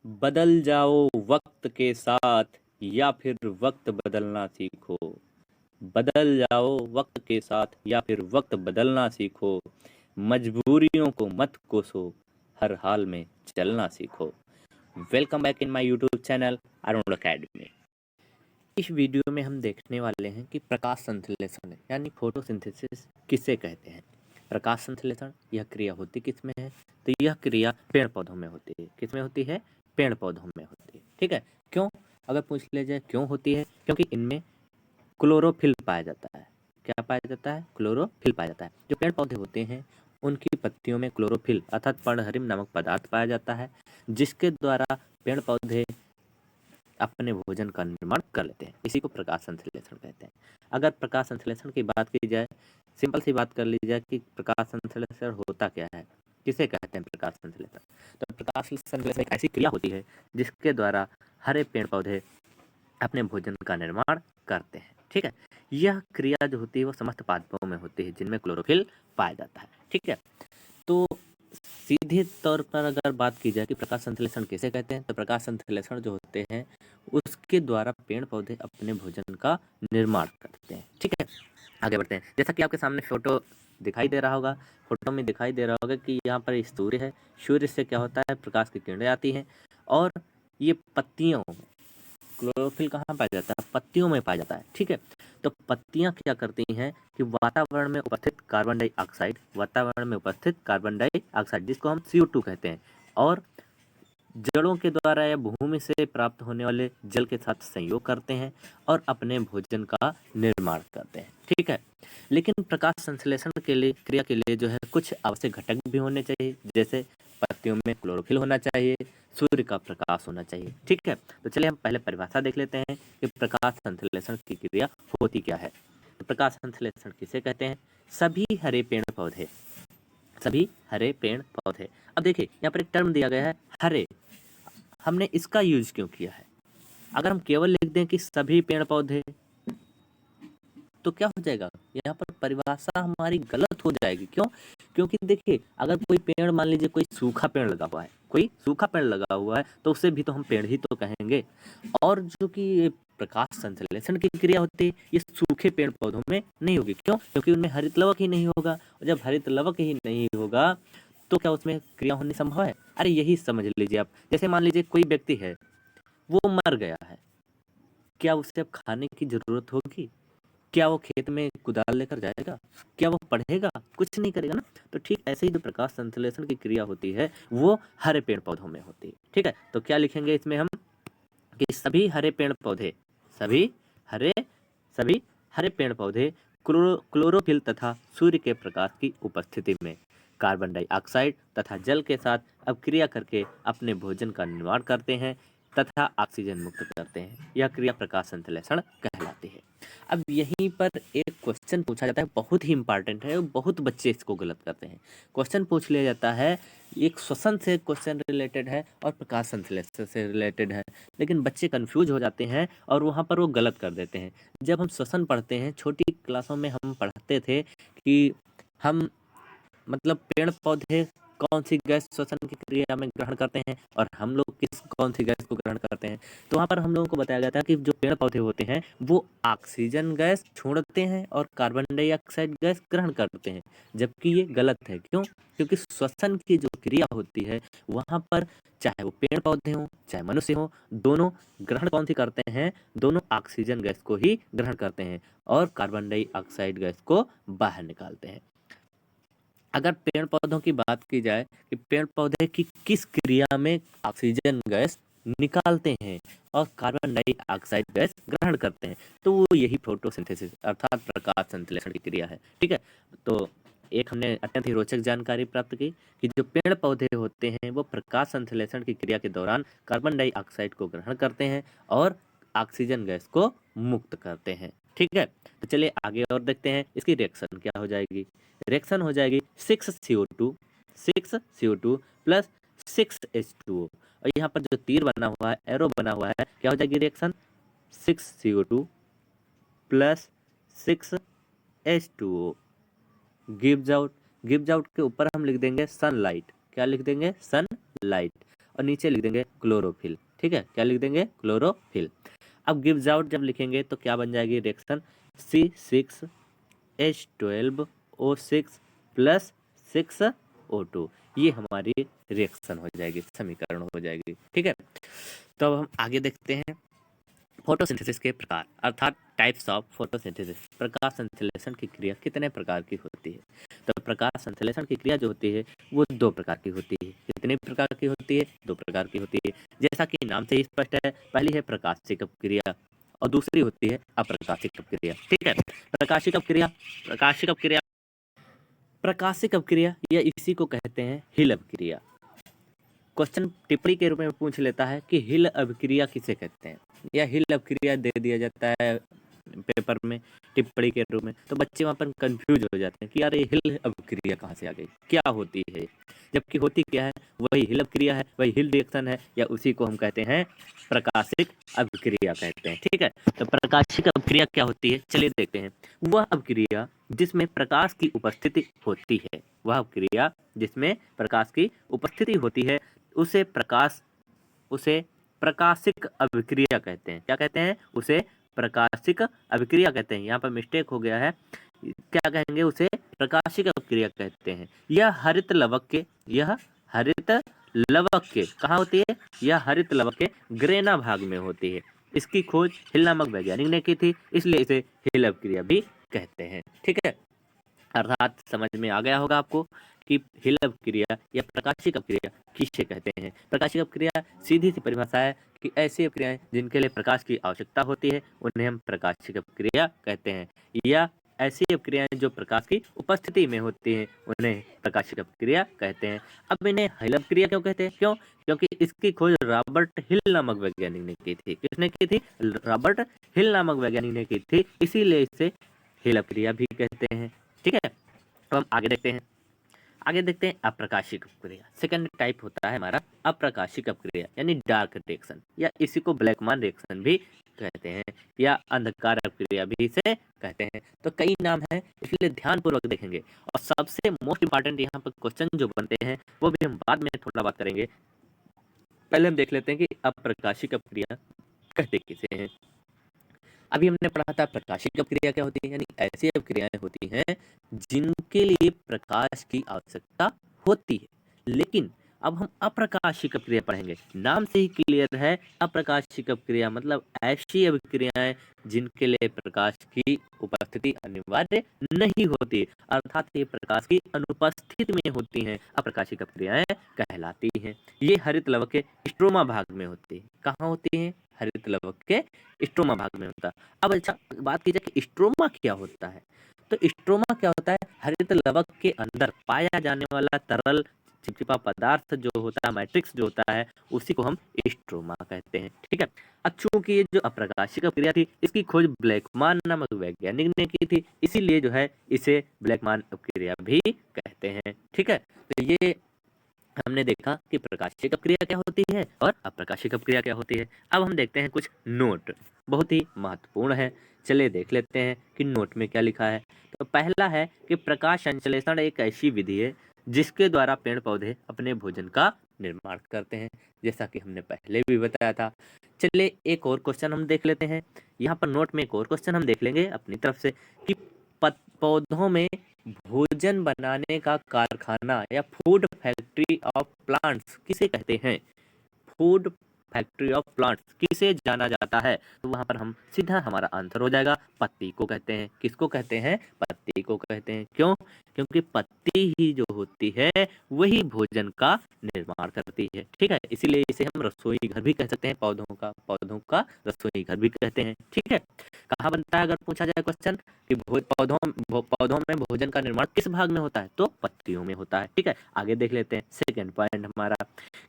बदल जाओ वक्त के साथ या फिर वक्त बदलना सीखो। बदल जाओ वक्त के साथ या फिर वक्त बदलना सीखो। मजबूरियों को मत कोसो, हर हाल में चलना सीखो। Welcome back in my YouTube channel Arun academy. इस वीडियो में हम देखने वाले हैं कि प्रकाश संश्लेषण यानी फोटोसिंथेसिस किसे कहते हैं। प्रकाश संश्लेषण यह क्रिया होती किस में है? तो यह क्रिया पेड़ पौधों में होती है। किस में होती है? पेड़ पौधों में होती है। ठीक है, क्यों? अगर पूछ लिया जाए क्यों होती है, क्योंकि इनमें क्लोरोफिल पाया जाता है। क्या पाया जाता है? क्लोरोफिल पाया जाता है। जो पेड़ पौधे होते हैं उनकी पत्तियों में क्लोरोफिल अर्थात पर्णहरित नामक पदार्थ पाया जाता है, जिसके द्वारा पेड़ पौधे अपने भोजन का निर्माण कर लेते हैं। इसी को प्रकाश संश्लेषण कहते हैं। अगर प्रकाश संश्लेषण की बात की जाए, सिंपल सी बात कर ली जाए कि प्रकाश संश्लेषण होता क्या है, किसे कहते हैं प्रकाश संश्लेषण? तो प्रकाश संश्लेषण एक ऐसी क्रिया होती है जिसके द्वारा हरे पेड़ पौधे अपने भोजन का निर्माण करते हैं। ठीक है, यह क्रिया जो होती है वो समस्त पादपों में होती है जिनमें क्लोरोफिल पाया जाता है। ठीक है, तो सीधे तौर पर अगर बात की जाए कि प्रकाश संश्लेषण किसे कहते हैं, तो प्रकाश संश्लेषण जो होते हैं उसके द्वारा पेड़ पौधे अपने भोजन का निर्माण करते हैं। ठीक है, आगे बढ़ते हैं। जैसा कि आपके सामने फोटो दिखाई दे रहा होगा, फोटो में दिखाई दे रहा होगा कि यहाँ पर सूर्य है। सूर्य से क्या होता है? प्रकाश की किरणें आती हैं और ये पत्तियों में क्लोरोफिल कहाँ पाया जाता है? पत्तियों में पाया जाता है। ठीक है, तो पत्तियां क्या करती हैं कि वातावरण में उपस्थित कार्बन डाइऑक्साइड जिसको हम CO2 कहते हैं, और जड़ों के द्वारा या भूमि से प्राप्त होने वाले जल के साथ संयोग करते हैं और अपने भोजन का निर्माण करते हैं। ठीक है, लेकिन प्रकाश संश्लेषण के लिए क्रिया के लिए जो है कुछ आवश्यक घटक भी होने चाहिए, जैसे पत्तियों में क्लोरोफिल होना चाहिए, सूर्य का प्रकाश होना चाहिए। ठीक है, तो चलिए हम पहले परिभाषा देख लेते हैं कि प्रकाश संश्लेषण की क्रिया होती क्या है। तो प्रकाश संश्लेषण किसे कहते हैं? सभी हरे पेड़ पौधे, सभी हरे पेड़ पौधे। अब देखिए यहाँ पर एक टर्म दिया गया है हरे, हमने इसका यूज क्यों किया है? अगर हम केवल लिख दें कि सभी पेड़ पौधे तो क्या हो जाएगा? यहाँ पर परिभाषा हमारी गलत हो जाएगी। क्यों? क्योंकि देखिए अगर कोई पेड़, मान लीजिए कोई सूखा पेड़ लगा हुआ है, कोई सूखा पेड़ लगा हुआ है तो उसे भी तो हम पेड़ ही तो कहेंगे। और जो कि ये प्रकाश संश्लेषण की क्रिया होती है ये सूखे पेड़ पौधों में नहीं होगी। क्यों? क्योंकि उनमें हरित लवक ही नहीं होगा, और जब हरित लवक ही नहीं होगा तो क्या उसमें क्रिया होनी संभव है? अरे यही समझ लीजिए आप, जैसे मान लीजिए कोई व्यक्ति है वो मर गया है, क्या उसे अब खाने की जरूरत होगी? क्या वो खेत में कुदाल लेकर जाएगा? क्या वो पढ़ेगा? कुछ नहीं करेगा ना। तो ठीक ऐसे ही जो प्रकाश संश्लेषण की क्रिया होती है वो हरे पेड़ पौधों में होती है। ठीक है, तो क्या लिखेंगे इसमें हम कि सभी हरे पेड़ पौधे, सभी हरे सभी हरे पेड़ पौधे क्लोरोफिल तथा सूर्य के प्रकाश की उपस्थिति में कार्बन डाइऑक्साइड तथा जल के साथ अपक्रिया करके अपने भोजन का निर्माण करते हैं तथा ऑक्सीजन मुक्त करते हैं। यह क्रिया प्रकाश संश्लेषण कहलाती है। अब यहीं पर एक क्वेश्चन पूछा जाता है, बहुत ही इंपॉर्टेंट है, बहुत बच्चे इसको गलत करते हैं। क्वेश्चन पूछ लिया जाता है, एक श्वसन से क्वेश्चन रिलेटेड है और प्रकाश संश्लेषण से रिलेटेड है, लेकिन बच्चे कंफ्यूज हो जाते हैं और वहाँ पर वो गलत कर देते हैं। जब हम श्वसन पढ़ते हैं, छोटी क्लासों में हम पढ़ते थे कि हम मतलब पेड़ पौधे कौन सी गैस श्वसन की क्रिया में ग्रहण करते हैं और हम लोग कौन सी गैस को ग्रहण करते हैं। तो वहाँ पर हम लोगों को बताया गया था कि जो पेड़ पौधे होते हैं वो ऑक्सीजन गैस छोड़ते हैं और कार्बन डाइऑक्साइड गैस ग्रहण करते हैं, जबकि ये गलत है। क्यों? क्योंकि श्वसन की जो क्रिया होती है वहाँ पर चाहे वो पेड़ पौधे हों चाहे मनुष्य हो, दोनों ग्रहण कौन सी करते हैं? दोनों ऑक्सीजन गैस को ही ग्रहण करते हैं और कार्बन डाइऑक्साइड गैस को बाहर निकालते हैं। अगर पेड़ पौधों की बात की जाए कि पेड़ पौधे की किस क्रिया में ऑक्सीजन गैस निकालते हैं और कार्बन डाइऑक्साइड गैस ग्रहण करते हैं, तो वो यही फोटोसिंथेसिस अर्थात प्रकाश संश्लेषण की क्रिया है। ठीक है, तो एक हमने अत्यंत ही रोचक जानकारी प्राप्त की कि जो पेड़ पौधे होते हैं वो प्रकाश संश्लेषण की क्रिया के दौरान कार्बन डाइऑक्साइड को ग्रहण करते हैं और ऑक्सीजन गैस को मुक्त करते हैं। ठीक है, तो चलिए आगे और देखते हैं इसकी रिएक्शन क्या हो जाएगी। रिएक्शन हो जाएगी 6CO2 प्लस 6H2O, और यहाँ पर जो तीर बना हुआ है, एरो बना हुआ है, क्या हो जाएगी reaction? 6CO2 plus 6H2O gives out के ऊपर हम लिख देंगे सनलाइट। क्या लिख देंगे? सनलाइट। और नीचे लिख देंगे क्लोरोफिल। ठीक है, क्या लिख देंगे? क्लोरोफिल। अब गिव्स आउट जब लिखेंगे तो क्या बन जाएगी रिएक्शन? C6H12O6 प्लस 6O2, ये हमारी रिएक्शन हो जाएगी, समीकरण हो जाएगी। ठीक है, तो अब हम आगे देखते हैं फोटोसिंथेसिस के प्रकार, अर्थात टाइप्स ऑफ फोटोसिंथेसिस। प्रकाश संश्लेषण की क्रिया कितने प्रकार की होती है? तो प्रकाश संश्लेषण की क्रिया जो होती है वो दो प्रकार की होती है। कितने प्रकार की होती है? दो प्रकार की होती है। जैसा कि नाम से ही स्पष्ट है, पहली है प्रकाशिक अपक्रिया और दूसरी होती है अप्रकाशिक अपक्रिया। ठीक है, प्रकाशिक अपक्रिया, प्रकाशिक अपक्रिया, प्रकाशिक अपक्रिया या इसी को कहते हैं हिल अपक्रिया। क्वेश्चन टिप्पणी के रूप में पूछ लेता है कि हिल अभिक्रिया किसे कहते हैं, या हिल अभिक्रिया दे दिया जाता है पेपर में टिप्पणी के रूप में, तो बच्चे वहां पर कंफ्यूज हो जाते हैं कि यार ये हिल अभिक्रिया कहाँ से आ गई, क्या होती है, जबकि होती क्या है? वही हिल अभिक्रिया है, वही हिल रिएक्शन है, या उसी को हम कहते हैं प्रकाशिक अभिक्रिया कहते हैं। ठीक है, तो प्रकाशिक अभिक्रिया क्या होती है, चलिए देखते हैं। वह अभिक्रिया जिसमें प्रकाश की उपस्थिति होती है, वह अभिक्रिया जिसमें प्रकाश की उपस्थिति होती है उसे प्रकाशिक अभिक्रिया कहते हैं। क्या कहते हैं? उसे प्रकाशिक अभिक्रिया कहते हैं। यहाँ पर मिस्टेक हो गया है, क्या कहेंगे? उसे प्रकाशिक अभिक्रिया कहते हैं। यह हरित लवक के कहाँ होती है? यह हरित लवक के ग्रेना भाग में होती है। इसकी खोज हिल नामक वैज्ञानिक ने की थी, इसलिए इसे हिल अभिक्रिया भी कहते हैं। ठीक है, अर्थात समझ में आ गया होगा आपको कि हिल अपक्रिया या प्रकाशिक अपक्रिया किसे कहते हैं। प्रकाशिक अपक्रिया सीधी सी परिभाषा है कि ऐसी अपक्रियाएं जिनके लिए प्रकाश की आवश्यकता होती है उन्हें हम प्रकाशिक अपक्रिया कहते हैं, या ऐसी अपक्रियाएं जो प्रकाश की उपस्थिति में होती हैं उन्हें प्रकाशिक अपक्रिया कहते हैं। अब इन्हें हिल अपक्रिया क्यों कहते हैं? क्यों? क्योंकि इसकी खोज रॉबर्ट हिल नामक वैज्ञानिक ने की थी। किसने की थी? रॉबर्ट हिल नामक वैज्ञानिक ने की थी, इसीलिए इसे हिल अपक्रिया भी कहते हैं। ठीक है, तो हम आगे देखते हैं अप्रकाशिक अपक्रिया। सेकंड टाइप होता है हमारा अप्रकाशिक अपक्रिया यानी डार्क रिएक्शन, या इसी को ब्लैकमैन रिएक्शन भी कहते हैं, या अंधकार अपक्रिया भी इसे कहते हैं। तो कई नाम हैं, इसलिए ध्यानपूर्वक देखेंगे। और सबसे मोस्ट इंपॉर्टेंट यहाँ पर क्वेश्चन जो बनते हैं वो भी हम बाद में थोड़ा बात करेंगे। पहले हम देख लेते हैं कि अप्रकाशिक अपक्रिया कहते किसे हैं। अभी हमने पढ़ा था प्रकाशिक अपक्रिया क्या होती है, यानी ऐसी अपक्रियाएं होती हैं जिनके लिए प्रकाश की आवश्यकता होती है, लेकिन अब हम अप्रकाशिक अपक्रिया पढ़ेंगे। नाम से ही क्लियर है, अप्रकाशिक अपक्रिया मतलब ऐसी अपक्रियाएं जिनके लिए प्रकाश की उपस्थिति अनिवार्य नहीं होती, अर्थात ये प्रकाश की अनुपस्थिति में होती हैं, अप्रकाशिक अपक्रियाएं कहलाती हैं। ये हरित लवक के स्ट्रोमा भाग में होती है। कहाँ होती है? हरित लवक के स्ट्रोमा भाग में होता है। अब अच्छा बात की जाए कि स्ट्रोमा क्या होता है, तो स्ट्रोमा क्या होता है? हरित लवक के अंदर पाया जाने वाला तरल चिपचिपा पदार्थ जो होता है, मैट्रिक्स जो होता है, उसी को हम स्ट्रोमा कहते हैं। ठीक है, अब चूंकि ये जो अप्रकाशिक अपक्रिया थी इसकी खोज ब्लैकमैन नामक वैज्ञानिक ने की थी, इसीलिए जो है इसे ब्लैकमैन अपक्रिया भी कहते हैं। ठीक है, तो ये हमने देखा कि प्रकाशिक अपक्रिया क्या होती है और अप्रकाशिक अपक्रिया क्या होती है। अब हम देखते हैं कुछ नोट, बहुत ही महत्वपूर्ण है। चलिए देख लेते हैं कि नोट में क्या लिखा है। तो पहला है कि प्रकाश संश्लेषण एक ऐसी विधि है जिसके द्वारा पेड़ पौधे अपने भोजन का निर्माण करते हैं, जैसा कि हमने पहले भी बताया था। चलिए एक और क्वेश्चन हम देख लेते हैं। यहाँ पर नोट में एक और क्वेश्चन हम देख लेंगे अपनी तरफ से कि पौधों में भोजन बनाने का कारखाना या फूड फैक्ट्री ऑफ प्लांट्स किसे कहते हैं? फूड फैक्ट्री ऑफ प्लांट्स किसे जाना जाता है? तो वहां पर हम सीधा हमारा आंसर हो जाएगा, पत्ती को कहते हैं। किसको कहते हैं? पत्ती को कहते हैं। क्यों? क्योंकि पत्ती ही जो होती है वही भोजन का निर्माण करती है। ठीक है, इसीलिए इसे हम रसोई घर भी कह सकते हैं, पौधों का रसोई घर भी कहते हैं। ठीक है, कहाँ बनता है अगर पूछा जाए क्वेश्चन कि पौधों में भोजन का निर्माण किस भाग में होता है, तो पत्तियों में होता है। ठीक है, आगे देख लेते हैं। सेकेंड पॉइंट हमारा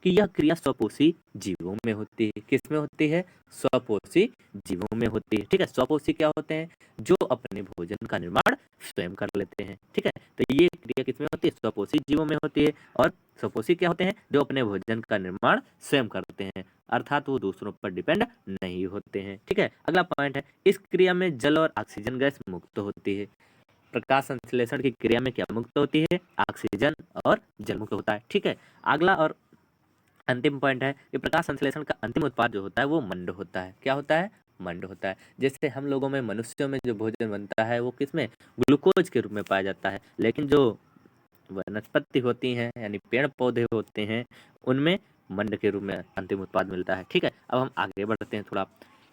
कि यह क्रिया स्वपोषी जीवों में होती है। किस में होती है? स्वपोषी जीवों में होती है। ठीक है, स्वपोषी क्या होते हैं? जो अपने भोजन का निर्माण स्वयं कर लेते हैं। ठीक है, तो ये क्रिया किस में होती है? स्वपोषी जीवों में होती है। और स्वपोषी क्या होते हैं? जो अपने भोजन का निर्माण स्वयं करते हैं, अर्थात वो दूसरों पर डिपेंड नहीं होते हैं। ठीक है, अगला पॉइंट है इस क्रिया में जल और ऑक्सीजन गैस मुक्त होती है। प्रकाश संश्लेषण की क्रिया में क्या मुक्त होती है? ऑक्सीजन और जल मुक्त होता है। ठीक है, अगला और अंतिम पॉइंट है कि प्रकाश संश्लेषण का अंतिम उत्पाद जो होता है वो मंड होता है। क्या होता है? मंड होता है। जैसे हम लोगों में, मनुष्यों में जो भोजन बनता है वो किसमें? ग्लूकोज के रूप में पाया जाता है, लेकिन जो वनस्पति होती हैं यानी पेड़ पौधे होते हैं उनमें मंड के रूप में अंतिम उत्पाद मिलता है। ठीक है, अब हम आगे बढ़ते हैं थोड़ा।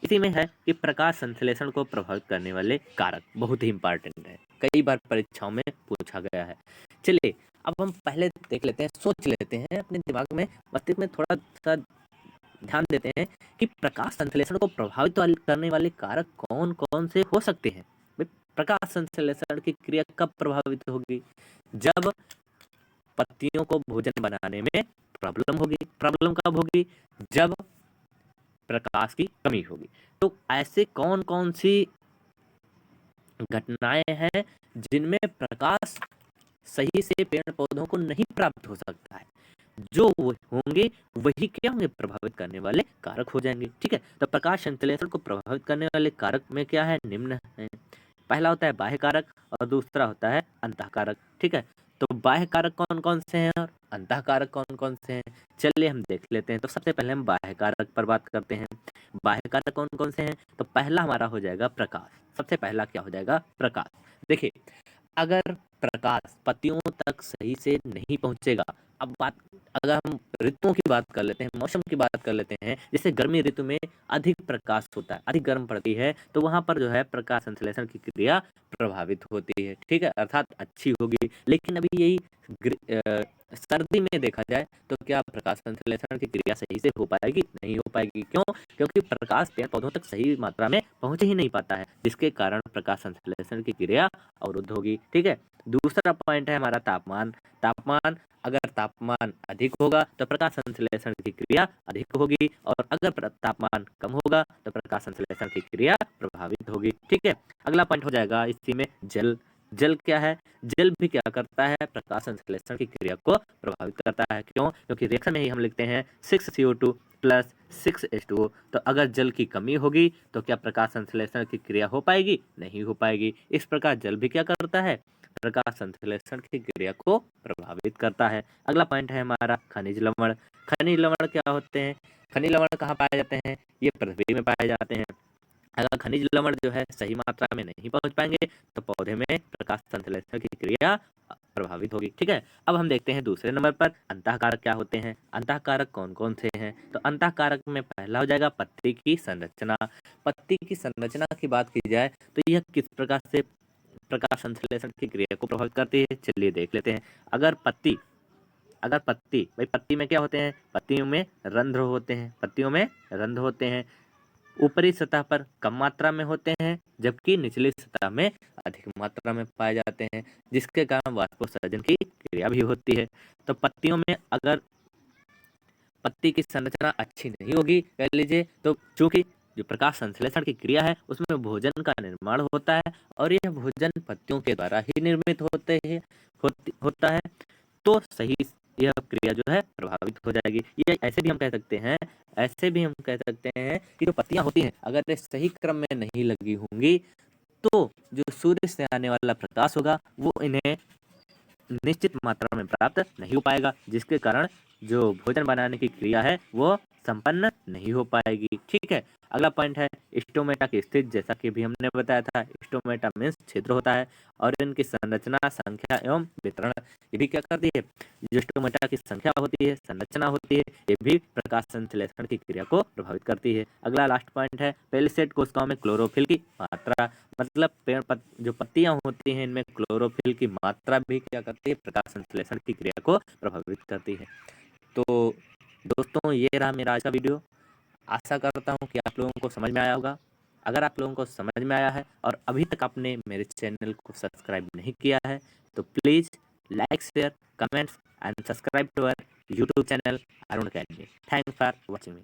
इसी में है कि प्रकाश संश्लेषण को प्रभावित करने वाले कारक बहुत ही इंपॉर्टेंट है, कई बार परीक्षाओं में पूछा गया है। चलिए अब हम पहले देख लेते हैं, सोच लेते हैं अपने दिमाग में, मस्तिष्क में थोड़ा सा ध्यान देते हैं कि प्रकाश संश्लेषण को प्रभावित करने वाले कारक कौन कौन से हो सकते हैं। प्रकाश संश्लेषण की क्रिया कब प्रभावित होगी? जब पत्तियों को भोजन बनाने में प्रॉब्लम होगी। प्रॉब्लम कब होगी? जब प्रकाश की कमी होगी। तो ऐसे कौन कौन सी घटनाएं हैं जिनमें प्रकाश सही से पेड़ पौधों को नहीं प्राप्त हो सकता है? जो वो होंगे वही क्या होंगे? प्रभावित करने वाले कारक हो जाएंगे। ठीक है, तो प्रकाश संश्लेषण को प्रभावित करने वाले कारक में क्या है? निम्न है। पहला होता है बाह्य कारक और दूसरा होता है अंतः कारक। ठीक है, तो बाह्य कारक कौन कौन से हैं और अंतः कारक कौन कौन से हैं, चलिए हम देख लेते हैं। तो सबसे पहले हम बाह्य कारक पर बात करते हैं। बाह्य कारक कौन कौन से हैं? तो पहला हमारा हो जाएगा प्रकाश। सबसे पहला क्या हो जाएगा? प्रकाश। देखिए, अगर प्रकाश पत्तियों तक सही से नहीं पहुंचेगा, अब बात अगर हम ऋतुओं की बात कर लेते हैं, मौसम की बात कर लेते हैं, जैसे गर्मी ऋतु में अधिक प्रकाश होता है, अधिक गर्म पड़ती है, तो वहां पर जो है प्रकाश संश्लेषण की क्रिया प्रभावित होती है। ठीक है, अर्थात अच्छी होगी। लेकिन अभी यही सर्दी में देखा जाए तो क्या प्रकाश संश्लेषण की क्रिया सही से हो पाएगी? नहीं हो पाएगी। क्यों? क्योंकि प्रकाश पेड़ पौधों तक सही मात्रा में पहुंच ही नहीं पाता है, जिसके कारण प्रकाश संश्लेषण की क्रिया अवरुद्ध होगी। ठीक है, दूसरा पॉइंट है हमारा तापमान। तापमान, अगर तापमान अधिक होगा तो प्रकाश संश्लेषण की क्रिया अधिक होगी, और अगर तापमान कम होगा तो प्रकाश संश्लेषण की क्रिया प्रभावित होगी। ठीक है, अगला पॉइंट हो जाएगा इसी में जल। जल क्या है? जल भी क्या करता है? प्रकाश संश्लेषण की क्रिया को प्रभावित करता है। क्यों? क्योंकि रिएक्शन में ही हम लिखते हैं 6CO2 प्लस 6H2O। तो अगर जल की कमी होगी तो क्या प्रकाश संश्लेषण की क्रिया हो पाएगी? नहीं हो पाएगी। इस प्रकार जल भी क्या करता है? प्रकाश संश्लेषण की क्रिया को प्रभावित करता है। अगला पॉइंट है हमारा खनिज लवण। खनिज लवण क्या होते हैं? खनिज लवण कहाँ पाए जाते हैं? ये पृथ्वी में पाए जाते हैं। अगर खनिज लवण जो है सही मात्रा में नहीं पहुंच पाएंगे तो पौधे में प्रकाश संश्लेषण की क्रिया प्रभावित होगी। ठीक है, अब हम देखते हैं दूसरे नंबर पर अंतः कारक क्या होते हैं। अंतः कारक कौन कौन से हैं? तो अंतः कारक में पहला हो जाएगा पत्ती की संरचना। पत्ती की संरचना की बात की जाए तो यह किस प्रकार से प्रकाश संश्लेषण की क्रिया को प्रभावित करती है, चलिए देख लेते हैं। अगर पत्ती भाई पत्ती में क्या होते हैं? पत्तियों में रंध्र होते हैं। पत्तियों में रंध्र होते हैं, ऊपरी सतह पर कम मात्रा में होते हैं, जबकि निचली सतह में अधिक मात्रा में पाए जाते हैं, जिसके कारण वाष्पोत्सर्जन की क्रिया भी होती है। तो पत्तियों में अगर पत्ती की संरचना अच्छी नहीं होगी, कह लीजिए, तो चूंकि जो प्रकाश संश्लेषण की क्रिया है उसमें भोजन का निर्माण होता है और यह भोजन पत्तियों के द्वारा ही निर्मित होता है, तो सही यह क्रिया जो है प्रभावित हो जाएगी। ये ऐसे भी हम कह सकते हैं कि जो पत्तियां होती हैं अगर ये सही क्रम में नहीं लगी होंगी तो जो सूर्य से आने वाला प्रकाश होगा वो इन्हें निश्चित मात्रा में प्राप्त नहीं हो पाएगा, जिसके कारण जो भोजन बनाने की क्रिया है वो संपन्न नहीं हो पाएगी। ठीक है, अगला पॉइंट है स्टोमेटा की स्थिति। जैसा कि भी हमने बताया था, स्टोमेटा मीन्स छिद्र होता है और इनकी संरचना, संख्या एवं वितरण ये भी क्या करती है? जो स्टोमेटा की संख्या होती है, संरचना होती है, ये भी प्रकाश संश्लेषण की क्रिया को प्रभावित करती है। अगला लास्ट पॉइंट है पेलिसेट कोशिकाओं में क्लोरोफिल की मात्रा। मतलब जो पत्तियां होती हैं इनमें क्लोरोफिल की मात्रा भी क्या करती है? प्रकाश संश्लेषण की क्रिया को प्रभावित करती है। तो दोस्तों ये रहा मेरा आज का वीडियो। आशा करता हूँ कि आप लोगों को समझ में आया होगा। अगर आप लोगों को समझ में आया है और अभी तक आपने मेरे चैनल को सब्सक्राइब नहीं किया है तो please like, share, comments and subscribe to our YouTube channel Arun Academy. Thanks for watching me.